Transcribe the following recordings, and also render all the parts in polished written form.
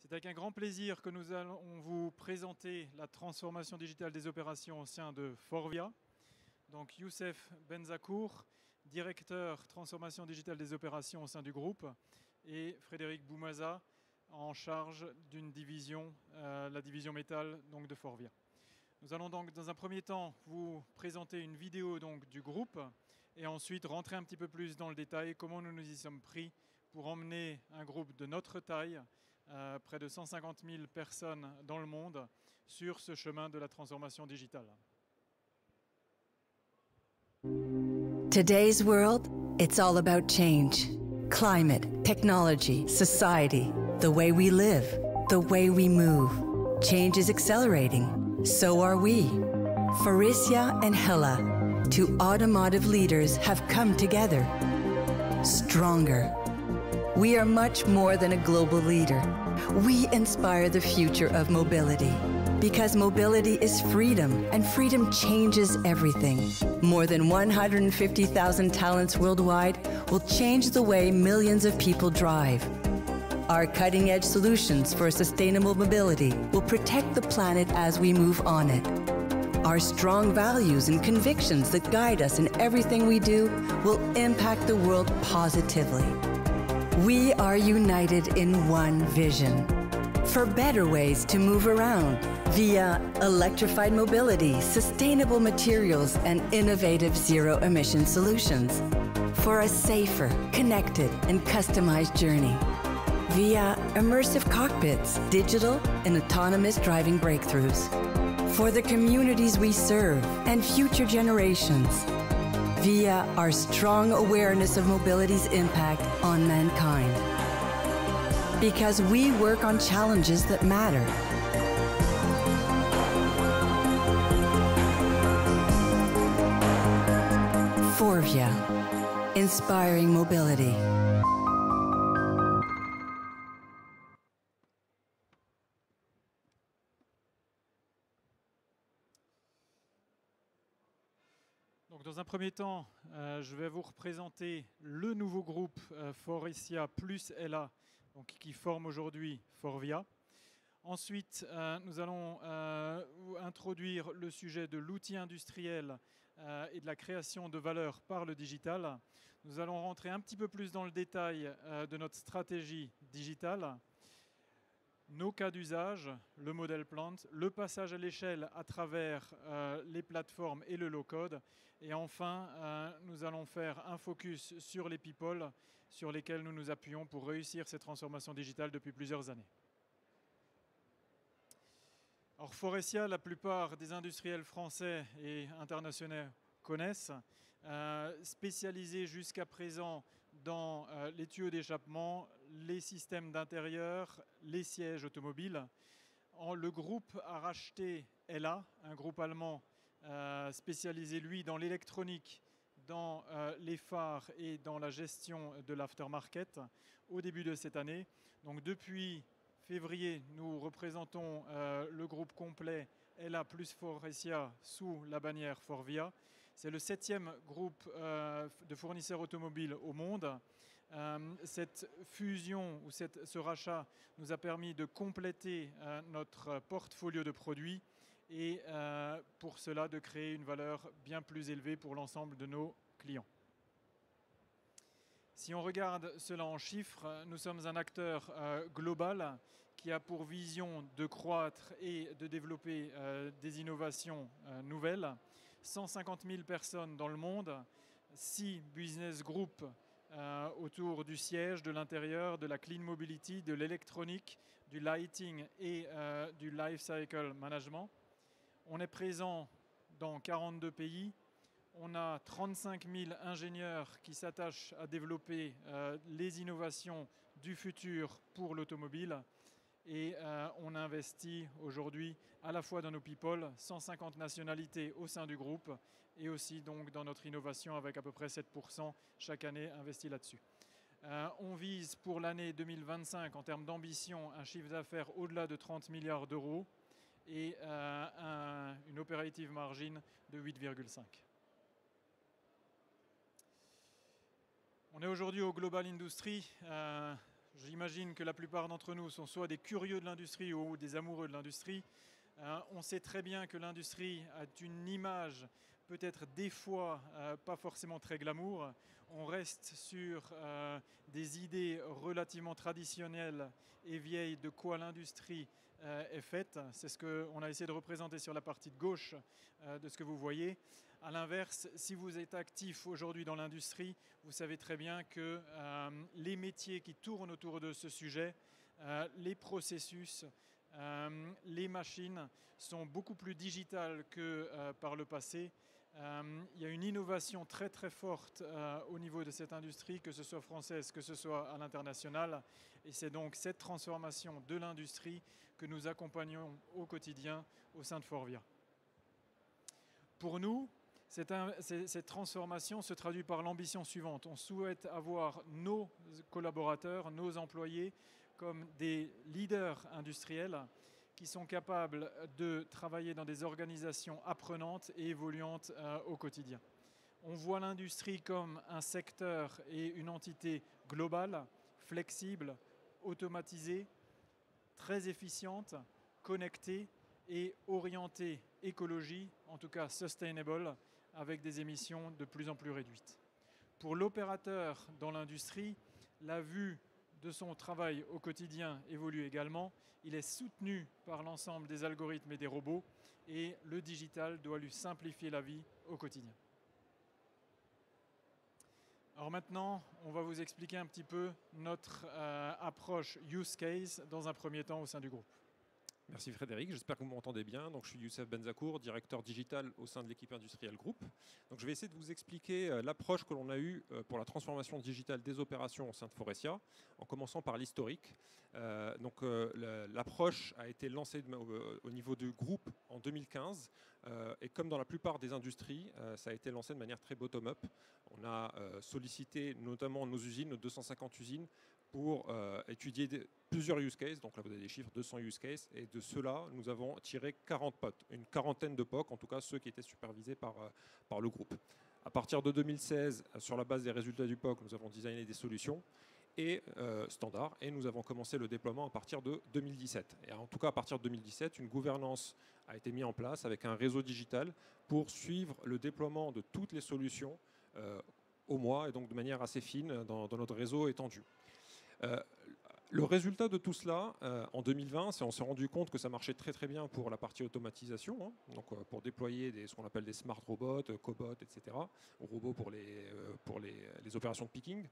C'est avec un grand plaisir que nous allons vous présenter la transformation digitale des opérations au sein de Forvia. Donc Youssef Benzakour, directeur transformation digitale des opérations au sein du groupe, et Frédéric Boumaza, en charge d'une division, la division métal donc, de Forvia. Nous allons donc dans un premier temps vous présenter une vidéo donc, du groupe et ensuite rentrer un petit peu plus dans le détail comment nous nous y sommes pris pour emmener un groupe de notre taille, près de 150 000 personnes dans le monde, sur ce chemin de la transformation digitale. Today's world, it's all about change. Climate, technology, society, the way we live, the way we move. Change is accelerating. So are we. Faurecia and Hella, two automotive leaders, have come together. Stronger. We are much more than a global leader. We inspire the future of mobility. Because mobility is freedom, and freedom changes everything. More than 150,000 talents worldwide will change the way millions of people drive. Our cutting-edge solutions for sustainable mobility will protect the planet as we move on it. Our strong values and convictions that guide us in everything we do will impact the world positively. We are united in one vision. For better ways to move around via electrified mobility, sustainable materials, and innovative zero-emission solutions. For a safer, connected, and customized journey via immersive cockpits, digital and autonomous driving breakthroughs. For the communities we serve and future generations via our strong awareness of mobility's impact on mankind. Because we work on challenges that matter. Forvia, inspiring mobility. Donc, dans un premier temps, je vais vous représenter le nouveau groupe Faurecia plus Hella, donc, qui forme aujourd'hui Forvia. Ensuite, nous allons introduire le sujet de l'outil industriel et de la création de valeur par le digital. Nous allons rentrer un petit peu plus dans le détail de notre stratégie digitale, nos cas d'usage, le modèle plant, le passage à l'échelle à travers les plateformes et le low-code. Et enfin, nous allons faire un focus sur les people sur lesquels nous nous appuyons pour réussir ces transformations digitales depuis plusieurs années. Alors Faurecia, la plupart des industriels français et internationaux connaissent, spécialisé jusqu'à présent dans les tuyaux d'échappement, les systèmes d'intérieur, les sièges automobiles. Le groupe a racheté Hella, un groupe allemand spécialisé lui dans l'électronique, dans les phares et dans la gestion de l'aftermarket au début de cette année. Donc depuis février, nous représentons le groupe complet Hella plus Faurecia sous la bannière Forvia. C'est le 7e groupe de fournisseurs automobiles au monde. Cette fusion ou ce rachat nous a permis de compléter notre portfolio de produits et pour cela de créer une valeur bien plus élevée pour l'ensemble de nos clients. Si on regarde cela en chiffres, nous sommes un acteur global qui a pour vision de croître et de développer des innovations nouvelles. 150 000 personnes dans le monde, 6 business groups autour du siège, de l'intérieur, de la clean mobility, de l'électronique, du lighting et du life cycle management. On est présent dans 42 pays. On a 35 000 ingénieurs qui s'attachent à développer les innovations du futur pour l'automobile. Et on investit aujourd'hui à la fois dans nos people, 150 nationalités au sein du groupe, et aussi donc dans notre innovation avec à peu près 7% chaque année investi là-dessus. On vise pour l'année 2025 en termes d'ambition un chiffre d'affaires au-delà de 30 milliards d'euros et une operative margin de 8,5. On est aujourd'hui au Global Industry. j'imagine que la plupart d'entre nous sont soit des curieux de l'industrie ou des amoureux de l'industrie. On sait très bien que l'industrie a une image peut-être des fois pas forcément très glamour. On reste sur des idées relativement traditionnelles et vieilles de quoi l'industrie est faite. C'est ce qu'on a essayé de représenter sur la partie de gauche de ce que vous voyez. A l'inverse, si vous êtes actif aujourd'hui dans l'industrie, vous savez très bien que les métiers qui tournent autour de ce sujet, les processus, les machines sont beaucoup plus digitales que par le passé. Il y a une innovation très très forte au niveau de cette industrie, que ce soit française, que ce soit à l'international. Et c'est donc cette transformation de l'industrie que nous accompagnons au quotidien au sein de Forvia. Pour nous, cette transformation se traduit par l'ambition suivante. On souhaite avoir nos collaborateurs, nos employés, comme des leaders industriels qui sont capables de travailler dans des organisations apprenantes et évoluantes au quotidien. On voit l'industrie comme un secteur et une entité globale, flexible, automatisée, très efficiente, connectée et orientée écologie, en tout cas sustainable, avec des émissions de plus en plus réduites. Pour l'opérateur dans l'industrie, la vue de son travail au quotidien évolue également. Il est soutenu par l'ensemble des algorithmes et des robots et le digital doit lui simplifier la vie au quotidien. Alors maintenant, on va vous expliquer un petit peu notre approche use case dans un premier temps au sein du groupe. Merci Frédéric, j'espère que vous m'entendez bien. Donc, je suis Youssef Benzakour, directeur digital au sein de l'équipe industrielle groupe. Donc, je vais essayer de vous expliquer l'approche que l'on a eue pour la transformation digitale des opérations au sein de Faurecia, en commençant par l'historique. L'approche a été lancée au niveau du groupe en 2015 et comme dans la plupart des industries, ça a été lancé de manière très bottom-up. On a sollicité notamment nos usines, nos 250 usines, pour étudier plusieurs use cases. Donc là, vous avez des chiffres, 200 use cases. Et de ceux-là, nous avons tiré 40 POC, une quarantaine de POC, en tout cas ceux qui étaient supervisés par le groupe. À partir de 2016, sur la base des résultats du POC, nous avons designé des solutions et standards. Et nous avons commencé le déploiement à partir de 2017. Et en tout cas, à partir de 2017, une gouvernance a été mise en place avec un réseau digital pour suivre le déploiement de toutes les solutions au mois et donc de manière assez fine dans notre réseau étendu. Le résultat de tout cela, en 2020, c'est qu'on s'est rendu compte que ça marchait très très bien pour la partie automatisation, hein, donc pour déployer ce qu'on appelle des smart robots, cobots, etc., ou robots pour les opérations de picking,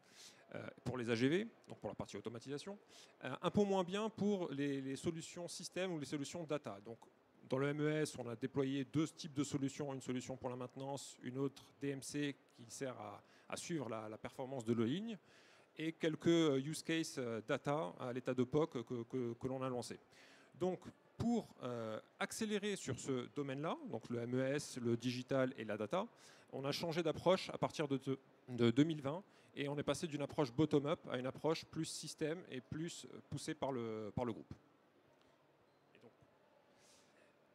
pour les AGV, donc pour la partie automatisation. Un peu moins bien pour les solutions système ou les solutions data. Donc, dans le MES, on a déployé deux types de solutions, une solution pour la maintenance, une autre DMC qui sert à suivre la performance de la ligne, et quelques use cases data à l'état de POC que l'on a lancé. Donc, pour accélérer sur ce domaine-là, donc le MES, le digital et la data, on a changé d'approche à partir de 2020 et on est passé d'une approche bottom-up à une approche plus système et plus poussée par le groupe. Et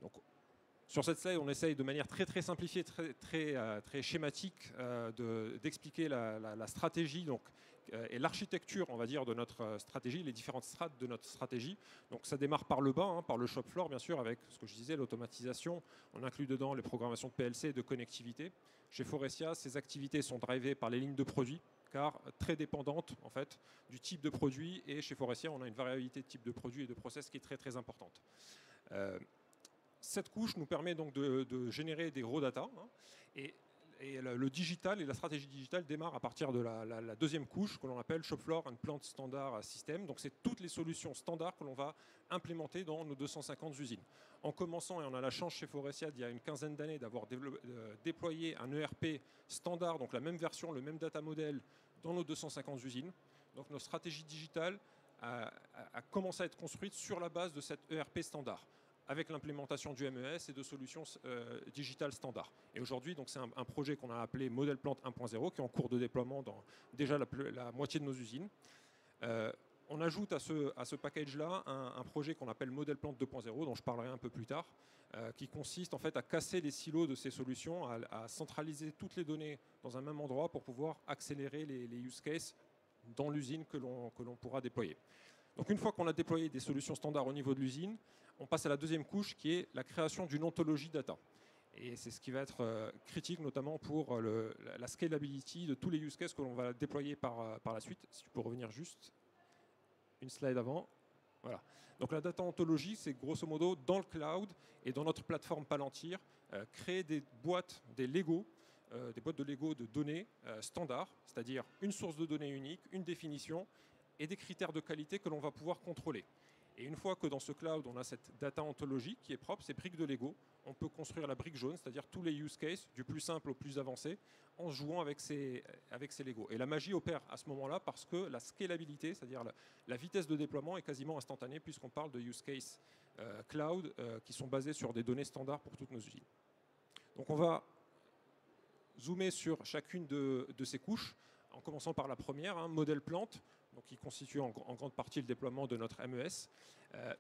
donc, sur cette slide, on essaye de manière très très simplifiée, très schématique, d'expliquer la stratégie et l'architecture, on va dire, de notre stratégie, les différentes strates de notre stratégie. Donc ça démarre par le bas, hein, par le shop floor, bien sûr, avec ce que je disais, l'automatisation. On inclut dedans les programmations de PLC et de connectivité. Chez Faurecia, ces activités sont drivées par les lignes de produits, car très dépendantes en fait du type de produit. Et chez Faurecia, on a une variabilité de types de produits et de process qui est très très importante. Cette couche nous permet donc de générer des raw data, hein, et le digital et la stratégie digitale démarrent à partir de la deuxième couche que l'on appelle Shop Floor and Plant Standard System. Donc c'est toutes les solutions standards que l'on va implémenter dans nos 250 usines. En commençant, et on a la chance chez Faurecia il y a une quinzaine d'années d'avoir déployé un ERP standard, donc la même version, le même data model dans nos 250 usines. Donc notre stratégie digitale a commencé à être construite sur la base de cet ERP standard, avec l'implémentation du MES et de solutions digitales standards. Et aujourd'hui, c'est un projet qu'on a appelé Model Plant 1.0 qui est en cours de déploiement dans déjà la moitié de nos usines. On ajoute à ce package-là un projet qu'on appelle Model Plant 2.0, dont je parlerai un peu plus tard, qui consiste en fait à casser les silos de ces solutions, à centraliser toutes les données dans un même endroit pour pouvoir accélérer les use cases dans l'usine que l'on pourra déployer. Donc une fois qu'on a déployé des solutions standards au niveau de l'usine, on passe à la deuxième couche qui est la création d'une ontologie data. Et c'est ce qui va être critique notamment pour la scalability de tous les use cases que l'on va déployer par la suite. Si tu peux revenir juste une slide avant. Voilà. Donc la data ontologie, c'est grosso modo dans le cloud et dans notre plateforme Palantir, créer des boîtes, des boîtes de Lego de données standards, c'est-à-dire une source de données unique, une définition et des critères de qualité que l'on va pouvoir contrôler. Et une fois que dans ce cloud, on a cette data ontologie qui est propre, ces briques de Lego, on peut construire la brique jaune, c'est-à-dire tous les use cases, du plus simple au plus avancé, en jouant avec ces Lego. Et la magie opère à ce moment-là parce que la scalabilité, c'est-à-dire la vitesse de déploiement est quasiment instantanée puisqu'on parle de use case cloud qui sont basés sur des données standards pour toutes nos usines. Donc on va zoomer sur chacune de ces couches, en commençant par la première, modèle plante, donc qui constitue en grande partie le déploiement de notre MES.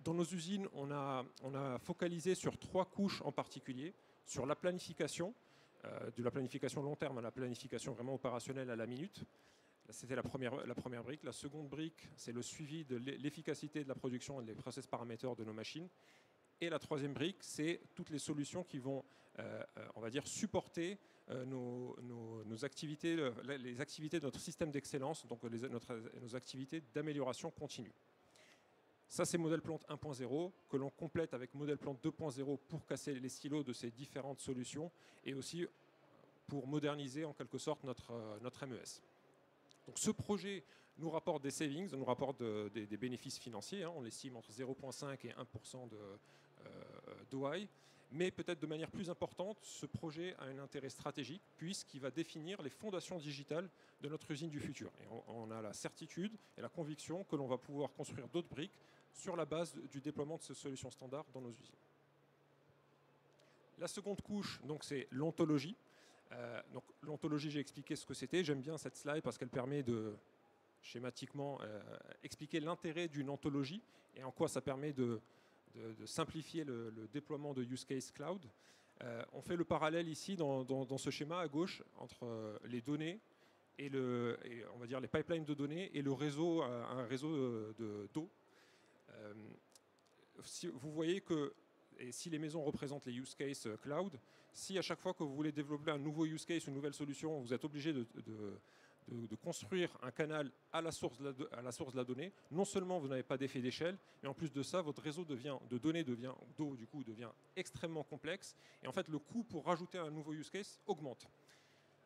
Dans nos usines, on a focalisé sur 3 couches en particulier, sur la planification, de la planification long terme à la planification vraiment opérationnelle à la minute. C'était la première brique. La seconde brique, c'est le suivi de l'efficacité de la production et des process paraméters de nos machines. Et la troisième brique, c'est toutes les solutions qui vont, on va dire, supporter nos activités, les activités de notre système d'excellence, donc nos activités d'amélioration continue. Ça, c'est modèle plante 1.0 que l'on complète avec modèle plante 2.0 pour casser les silos de ces différentes solutions et aussi pour moderniser en quelque sorte notre MES. Donc ce projet nous rapporte des savings, nous rapporte des bénéfices financiers, on l'estime entre 0,5 et 1% d'OI, mais peut-être de manière plus importante, ce projet a un intérêt stratégique puisqu'il va définir les fondations digitales de notre usine du futur. Et on a la certitude et la conviction que l'on va pouvoir construire d'autres briques sur la base du déploiement de ces solutions standards dans nos usines. La seconde couche, donc, c'est l'ontologie. Donc l'ontologie, j'ai expliqué ce que c'était. J'aime bien cette slide parce qu'elle permet de schématiquement expliquer l'intérêt d'une ontologie et en quoi ça permet de simplifier le déploiement de use case cloud. On fait le parallèle ici dans ce schéma à gauche entre les données et on va dire les pipelines de données et le réseau, un réseau d'eau. Si vous voyez que et si les maisons représentent les use cases cloud, si à chaque fois que vous voulez développer un nouveau use case, une nouvelle solution, vous êtes obligé de construire un canal à la source de la donnée, non seulement vous n'avez pas d'effet d'échelle, mais en plus de ça, votre réseau de données d'eau devient extrêmement complexe. Et en fait, le coût pour rajouter un nouveau use case augmente.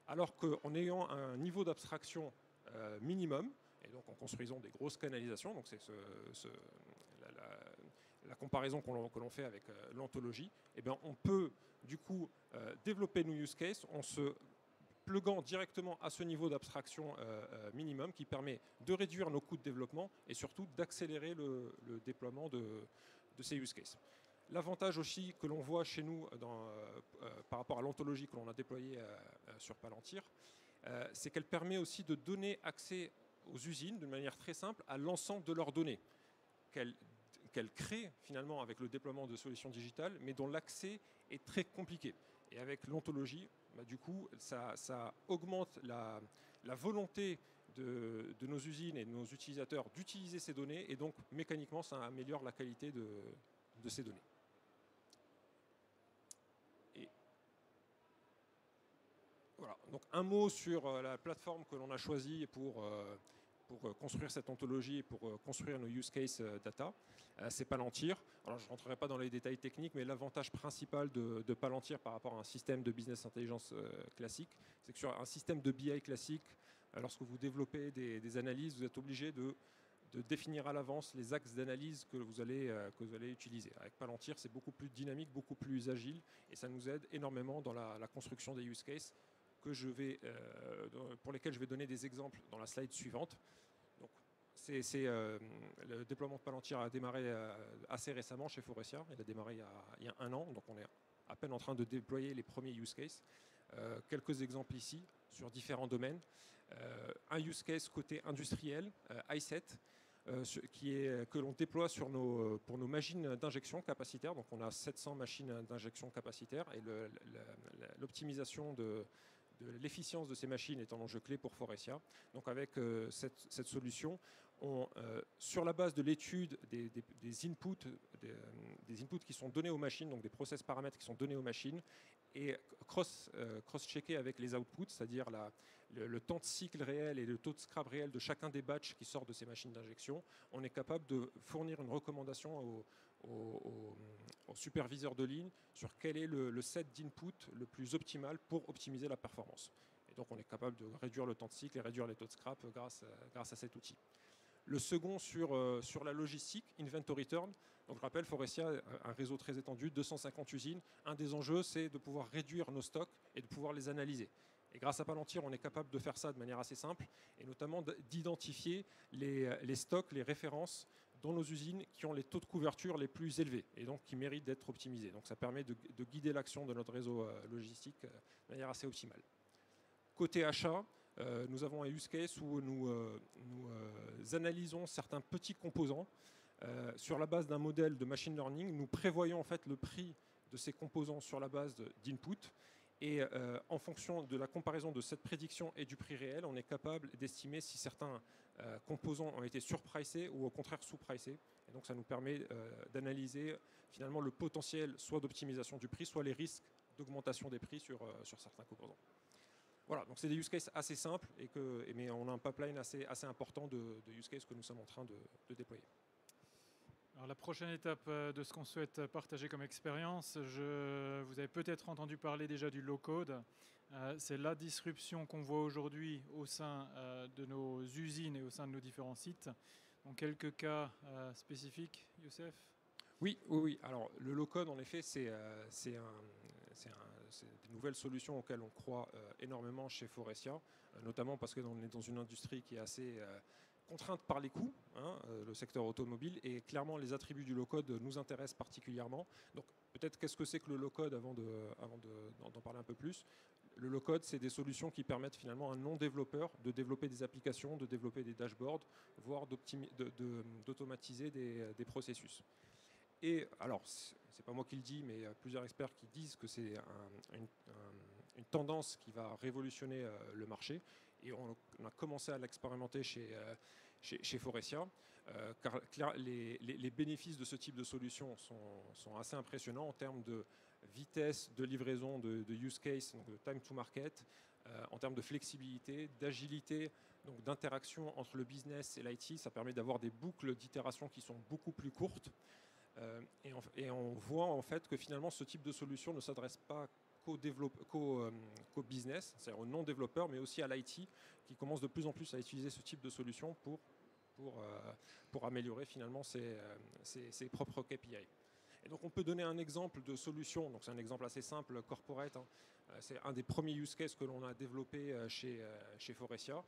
Alors qu'en ayant un niveau d'abstraction minimum, et donc en construisant des grosses canalisations, donc c'est la comparaison que l'on fait avec l'ontologie, eh bien, on peut du coup développer nos use cases en se pluguant directement à ce niveau d'abstraction minimum qui permet de réduire nos coûts de développement et surtout d'accélérer le déploiement de ces use cases. L'avantage aussi que l'on voit chez nous par rapport à l'ontologie que l'on a déployée sur Palantir, c'est qu'elle permet aussi de donner accès aux usines d'une manière très simple à l'ensemble de leurs données qu'elle crée finalement avec le déploiement de solutions digitales, mais dont l'accès est très compliqué. Et avec l'ontologie, du coup, ça augmente la volonté de nos usines et de nos utilisateurs d'utiliser ces données, et donc mécaniquement, ça améliore la qualité de ces données. Et voilà. Donc un mot sur la plateforme que l'on a choisie pour construire cette ontologie et pour construire nos use case data. C'est Palantir. Alors, je ne rentrerai pas dans les détails techniques, mais l'avantage principal de Palantir par rapport à un système de business intelligence classique, c'est que sur un système de BI classique, lorsque vous développez des analyses, vous êtes obligé de définir à l'avance les axes d'analyse que vous allez utiliser. Avec Palantir, c'est beaucoup plus dynamique, beaucoup plus agile, et ça nous aide énormément dans la construction des use cases pour lesquels je vais donner des exemples dans la slide suivante. Donc, le déploiement de Palantir a démarré assez récemment chez Faurecia. Il a démarré il y a 1 an, donc on est à peine en train de déployer les premiers use cases. Quelques exemples ici sur différents domaines. Un use case côté industriel, i7, que l'on déploie pour nos machines d'injection capacitaire. Donc on a 700 machines d'injection capacitaire et l'optimisation de l'efficience de ces machines est un enjeu clé pour Faurecia. Donc avec cette solution, sur la base de l'étude des inputs qui sont donnés aux machines, donc des process paramètres qui sont donnés aux machines, et cross-checker avec les outputs, c'est-à-dire le temps de cycle réel et le taux de scrap réel de chacun des batchs qui sortent de ces machines d'injection, on est capable de fournir une recommandation au superviseur de ligne sur quel est le set d'input le plus optimal pour optimiser la performance. Et donc on est capable de réduire le temps de cycle et réduire les taux de scrap grâce à cet outil. Le second sur la logistique, Inventory Turn. Donc je rappelle, Faurecia a un réseau très étendu, 250 usines. Un des enjeux, c'est de pouvoir réduire nos stocks et de pouvoir les analyser. Et grâce à Palantir, on est capable de faire ça de manière assez simple, et notamment d'identifier les stocks, les références dans nos usines qui ont les taux de couverture les plus élevés et donc qui méritent d'être optimisés. Donc ça permet de guider l'action de notre réseau logistique de manière assez optimale. Côté achat, nous avons un use case où nous analysons certains petits composants. Sur la base d'un modèle de machine learning, nous prévoyons en fait le prix de ces composants sur la base d'input. Et en fonction de la comparaison de cette prédiction et du prix réel, on est capable d'estimer si certains composants ont été surpricés ou au contraire sous-pricés. Et donc ça nous permet d'analyser finalement le potentiel soit d'optimisation du prix, soit les risques d'augmentation des prix sur certains composants. Voilà, donc c'est des use cases assez simples, mais on a un pipeline assez important de use cases que nous sommes en train de déployer. Alors, la prochaine étape de ce qu'on souhaite partager comme expérience, vous avez peut-être entendu parler déjà du low-code. C'est la disruption qu'on voit aujourd'hui au sein de nos usines et au sein de nos différents sites. Donc quelques cas spécifiques, Youssef ? Oui. Alors le low-code, en effet, c'est des nouvelles solutions auxquelles on croit énormément chez Faurecia, notamment parce qu'on est dans une industrie qui est assez contrainte par les coûts, le secteur automobile, et clairement les attributs du low-code nous intéressent particulièrement. Donc peut-être qu'est-ce que c'est que le low-code avant d'en parler un peu plus. Le low-code, c'est des solutions qui permettent finalement à un non-développeur de développer des applications, de développer des dashboards, voire d'automatiser des processus. Et alors, c'est pas moi qui le dis, mais il y a plusieurs experts qui disent que c'est une tendance qui va révolutionner le marché. Et on a commencé à l'expérimenter chez Faurecia, car les bénéfices de ce type de solution sont assez impressionnants en termes de vitesse de livraison de use case, donc de time to market, en termes de flexibilité, d'agilité, donc d'interaction entre le business et l'IT. Ça permet d'avoir des boucles d'itération qui sont beaucoup plus courtes. Et on voit en fait que finalement ce type de solution ne s'adresse pas qu'au business, c'est-à-dire aux non-développeurs, mais aussi à l'IT, qui commence de plus en plus à utiliser ce type de solution pour améliorer finalement ses propres KPI. Et donc on peut donner un exemple de solution, donc c'est un exemple assez simple, corporate, c'est un des premiers use cases que l'on a développé chez Faurecia.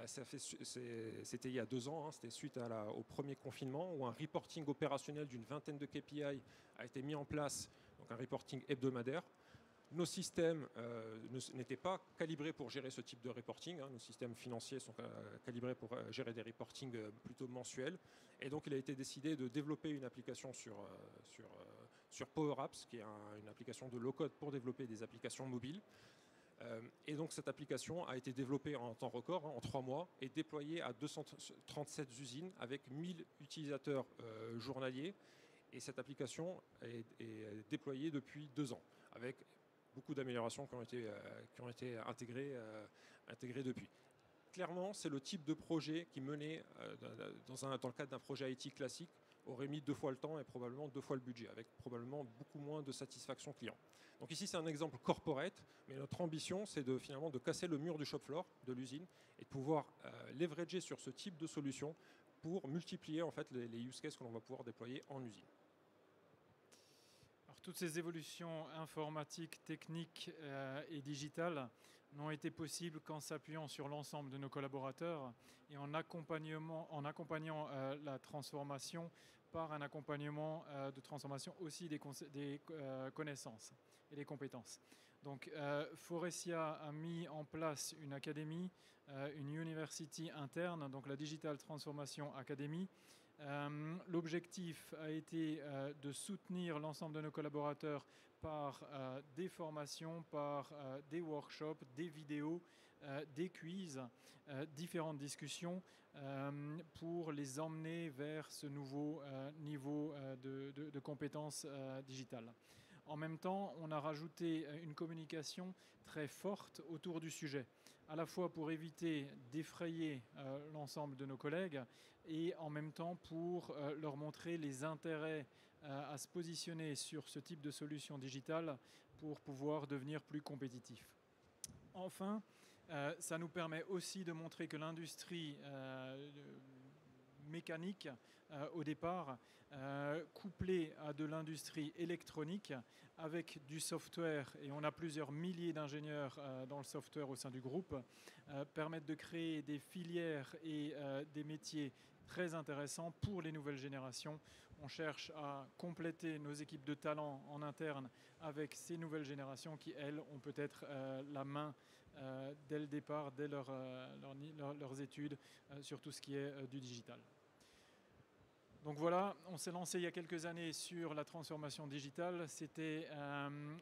C'était il y a 2 ans, c'était suite au premier confinement, où un reporting opérationnel d'une vingtaine de KPI a été mis en place, donc un reporting hebdomadaire. Nos systèmes n'étaient pas calibrés pour gérer ce type de reporting. Nos systèmes financiers sont calibrés pour gérer des reportings plutôt mensuels. Et donc, il a été décidé de développer une application sur Power Apps, qui est une application de low-code pour développer des applications mobiles. Et donc, cette application a été développée en temps record, en 3 mois, et déployée à 237 usines avec 1000 utilisateurs journaliers. Et cette application est déployée depuis 2 ans, avec beaucoup d'améliorations qui ont été intégrées depuis. Clairement, c'est le type de projet qui, mené dans le cadre d'un projet IT classique, aurait mis 2 fois le temps et probablement 2 fois le budget, avec probablement beaucoup moins de satisfaction client. Donc ici, c'est un exemple corporate, mais notre ambition, c'est finalement de casser le mur du shop floor de l'usine et de pouvoir leverager sur ce type de solution pour multiplier en fait les use cases que l'on va pouvoir déployer en usine. Toutes ces évolutions informatiques, techniques et digitales n'ont été possibles qu'en s'appuyant sur l'ensemble de nos collaborateurs et en accompagnant la transformation par un accompagnement de transformation aussi des connaissances et des compétences. Donc Faurecia a mis en place une académie, une university interne, donc la Digital Transformation Academy, L'objectif a été de soutenir l'ensemble de nos collaborateurs par des formations, par des workshops, des vidéos, des quiz, différentes discussions pour les emmener vers ce nouveau niveau de compétences digitales. En même temps, on a rajouté une communication très forte autour du sujet, à la fois pour éviter d'effrayer l'ensemble de nos collègues et en même temps pour leur montrer les intérêts à se positionner sur ce type de solution digitale pour pouvoir devenir plus compétitifs. Enfin, ça nous permet aussi de montrer que l'industrie mécanique, au départ, couplée à de l'industrie électronique, avec du software, et on a plusieurs milliers d'ingénieurs dans le software au sein du groupe, permettent de créer des filières et des métiers très intéressants pour les nouvelles générations. On cherche à compléter nos équipes de talents en interne avec ces nouvelles générations qui, elles, ont peut-être la main dès le départ, dès leurs études, sur tout ce qui est du digital. Donc voilà, on s'est lancé il y a quelques années sur la transformation digitale. C'était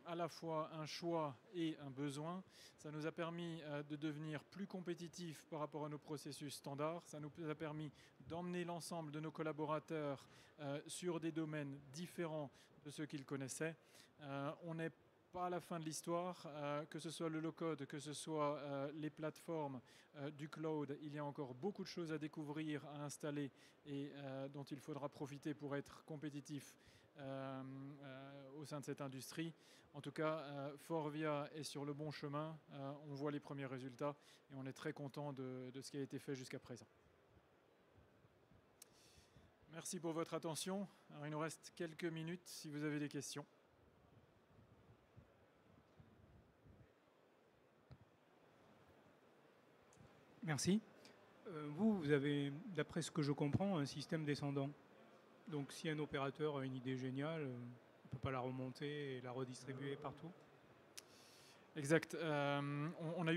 à la fois un choix et un besoin. Ça nous a permis de devenir plus compétitifs par rapport à nos processus standards. Ça nous a permis d'emmener l'ensemble de nos collaborateurs sur des domaines différents de ceux qu'ils connaissaient. On n'est pas à la fin de l'histoire, que ce soit le low-code, que ce soit les plateformes du cloud, il y a encore beaucoup de choses à découvrir, à installer et dont il faudra profiter pour être compétitif au sein de cette industrie. En tout cas, Forvia est sur le bon chemin, on voit les premiers résultats et on est très content de ce qui a été fait jusqu'à présent. Merci pour votre attention. Alors, il nous reste quelques minutes si vous avez des questions. Merci. Vous avez, d'après ce que je comprends, un système descendant. Donc si un opérateur a une idée géniale, on ne peut pas la remonter et la redistribuer partout. Exact. On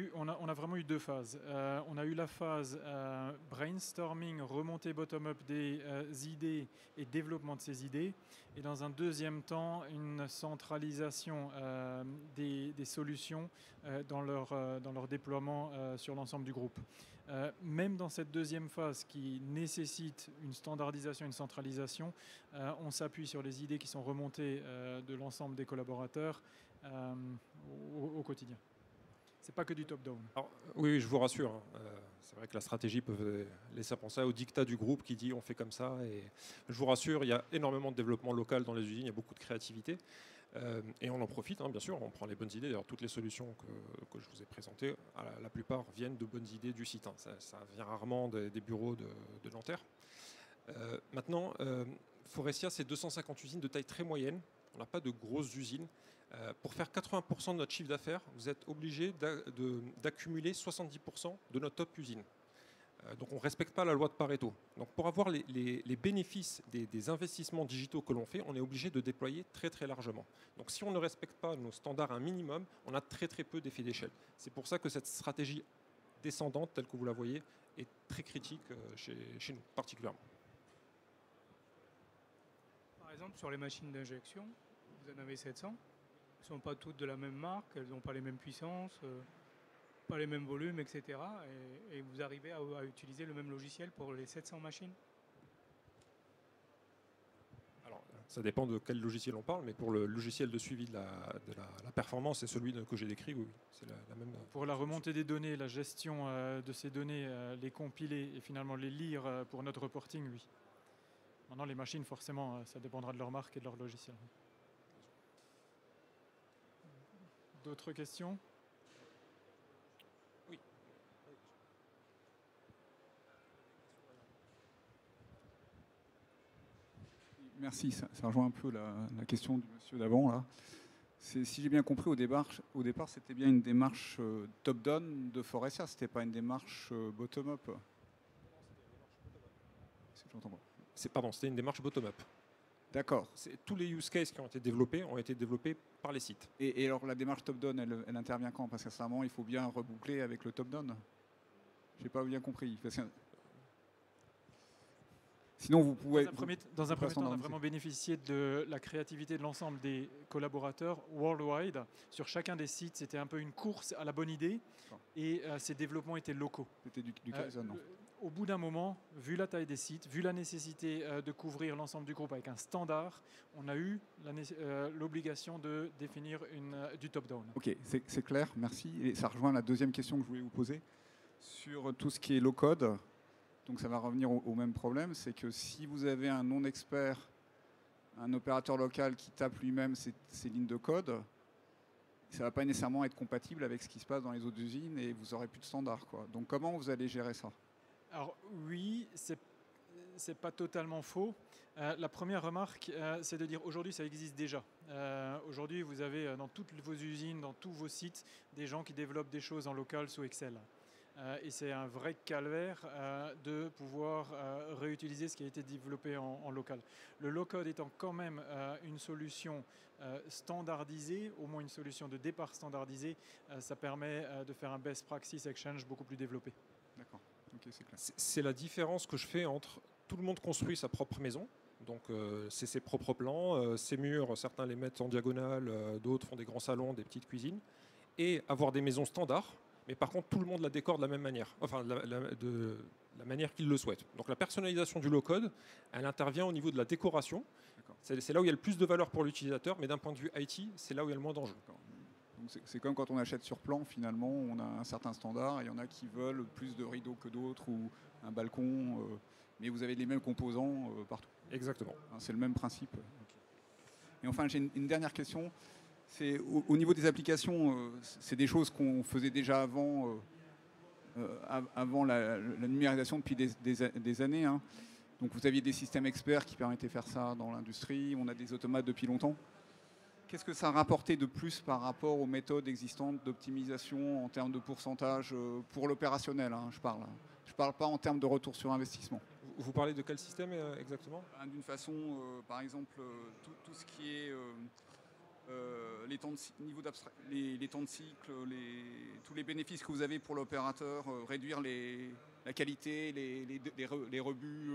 a vraiment eu deux phases. On a eu la phase brainstorming, remontée bottom-up des idées et développement de ces idées. Et dans un deuxième temps, une centralisation des solutions dans leur déploiement sur l'ensemble du groupe. Même dans cette deuxième phase qui nécessite une standardisation, une centralisation, on s'appuie sur les idées qui sont remontées de l'ensemble des collaborateurs au quotidien. C'est pas que du top-down. Oui, je vous rassure. C'est vrai que la stratégie peut laisser penser au dictat du groupe qui dit on fait comme ça. Et je vous rassure, il y a énormément de développement local dans les usines, il y a beaucoup de créativité. Et on en profite, bien sûr, on prend les bonnes idées. D'ailleurs, toutes les solutions que je vous ai présentées, la plupart viennent de bonnes idées du site. Ça vient rarement des bureaux de Nanterre. Maintenant, Forestia, c'est 250 usines de taille très moyenne. On n'a pas de grosses usines. Pour faire 80% de notre chiffre d'affaires, vous êtes obligé d'accumuler 70% de notre top usine. Donc on ne respecte pas la loi de Pareto. Donc pour avoir les bénéfices des investissements digitaux que l'on fait, on est obligé de déployer très très largement. Donc si on ne respecte pas nos standards un minimum, on a très très peu d'effets d'échelle. C'est pour ça que cette stratégie descendante, telle que vous la voyez, est très critique chez nous, particulièrement. Par exemple, sur les machines d'injection, vous en avez 700. Elles ne sont pas toutes de la même marque, elles n'ont pas les mêmes puissances, pas les mêmes volumes, etc. Et vous arrivez à utiliser le même logiciel pour les 700 machines? Alors, ça dépend de quel logiciel on parle, mais pour le logiciel de suivi de la performance, c'est celui que j'ai décrit, oui. C'est la même. Pour la remontée des données, la gestion de ces données, les compiler et finalement les lire pour notre reporting, oui. Maintenant, les machines, forcément, ça dépendra de leur marque et de leur logiciel. D'autres questions? Oui. Merci, ça rejoint un peu la question du monsieur d'avant, là. Si j'ai bien compris, au départ c'était bien une démarche top-down de Forestia, c'était pas une démarche bottom-up. C'était une démarche bottom-up. D'accord. Tous les use cases qui ont été développés par les sites. Et alors la démarche top-down, elle intervient quand? Parce qu'à ce moment, il faut bien reboucler avec le top-down. Je n'ai pas bien compris. Sinon, vous pouvez... Dans un premier temps, on a vraiment bénéficié de la créativité de l'ensemble des collaborateurs worldwide. Sur chacun des sites, c'était un peu une course à la bonne idée et ces développements étaient locaux. C'était du Kaizen, non ? Au bout d'un moment, vu la taille des sites, vu la nécessité de couvrir l'ensemble du groupe avec un standard, on a eu l'obligation de définir du top-down. Ok, c'est clair, merci. Et ça rejoint la deuxième question que je voulais vous poser sur tout ce qui est low-code. Donc ça va revenir au même problème, c'est que si vous avez un non-expert, un opérateur local qui tape lui-même ses lignes de code, ça ne va pas nécessairement être compatible avec ce qui se passe dans les autres usines et vous n'aurez plus de standard, quoi. Donc comment vous allez gérer ça ? Alors oui, c'est pas totalement faux. La première remarque, c'est de dire aujourd'hui ça existe déjà. Aujourd'hui vous avez dans toutes vos usines, dans tous vos sites, des gens qui développent des choses en local sous Excel. Et c'est un vrai calvaire de pouvoir réutiliser ce qui a été développé en local. Le low-code étant quand même une solution standardisée, au moins une solution de départ standardisée, ça permet de faire un best practice exchange beaucoup plus développé. D'accord. Okay, c'est clair. C'est la différence que je fais entre tout le monde construit sa propre maison, donc c'est ses propres plans, ses murs, certains les mettent en diagonale, d'autres font des grands salons, des petites cuisines, et avoir des maisons standards, mais par contre tout le monde la décore de la même manière, enfin de la manière qu'il le souhaite. Donc la personnalisation du low-code, elle intervient au niveau de la décoration, c'est là où il y a le plus de valeur pour l'utilisateur, mais d'un point de vue IT, c'est là où il y a le moins d'enjeux. C'est comme quand on achète sur plan, finalement, on a un certain standard, et il y en a qui veulent plus de rideaux que d'autres, ou un balcon, mais vous avez les mêmes composants partout. Exactement. C'est le même principe. Et enfin, j'ai une dernière question. C'est au niveau des applications, c'est des choses qu'on faisait déjà avant la numérisation depuis des années. Hein. Donc vous aviez des systèmes experts qui permettaient de faire ça dans l'industrie, on a des automates depuis longtemps. Qu'est-ce que ça a rapporté de plus par rapport aux méthodes existantes d'optimisation en termes de pourcentage pour l'opérationnel, hein, je parle. Je ne parle pas en termes de retour sur investissement. Vous parlez de quel système exactement ? D'une façon, par exemple, tout ce qui est les temps de cycle, tous les bénéfices que vous avez pour l'opérateur, réduire la qualité, les rebuts,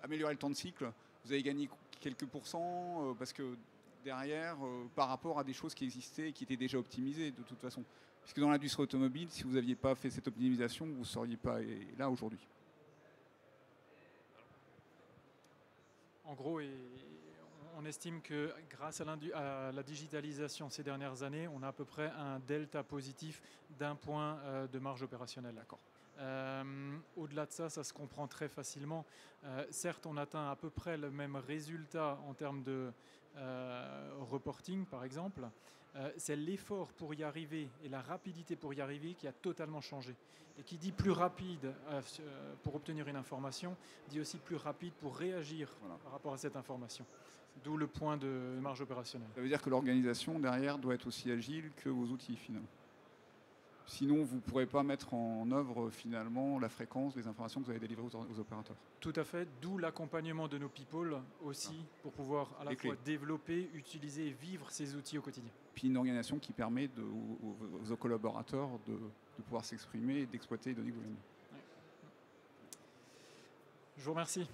améliorer le temps de cycle. Vous avez gagné quelques pourcents parce que derrière, par rapport à des choses qui existaient et qui étaient déjà optimisées de toute façon. Puisque dans l'industrie automobile, si vous n'aviez pas fait cette optimisation, vous ne seriez pas là aujourd'hui. En gros, on estime que grâce à la digitalisation ces dernières années, on a à peu près un delta positif d'1 point de marge opérationnelle. D'accord. Au-delà de ça, ça se comprend très facilement. Certes, on atteint à peu près le même résultat en termes de reporting, par exemple. C'est l'effort pour y arriver et la rapidité pour y arriver qui a totalement changé. Et qui dit plus rapide pour obtenir une information, dit aussi plus rapide pour réagir par rapport à cette information. D'où le point de marge opérationnelle. Ça veut dire que l'organisation derrière doit être aussi agile que vos outils finalement. Sinon, vous ne pourrez pas mettre en œuvre finalement la fréquence des informations que vous allez délivrer aux opérateurs. Tout à fait, d'où l'accompagnement de nos people aussi pour pouvoir à la fois développer, utiliser et vivre ces outils au quotidien. Puis une organisation qui permet aux collaborateurs de pouvoir s'exprimer et d'exploiter les données que vous avez. Je vous remercie.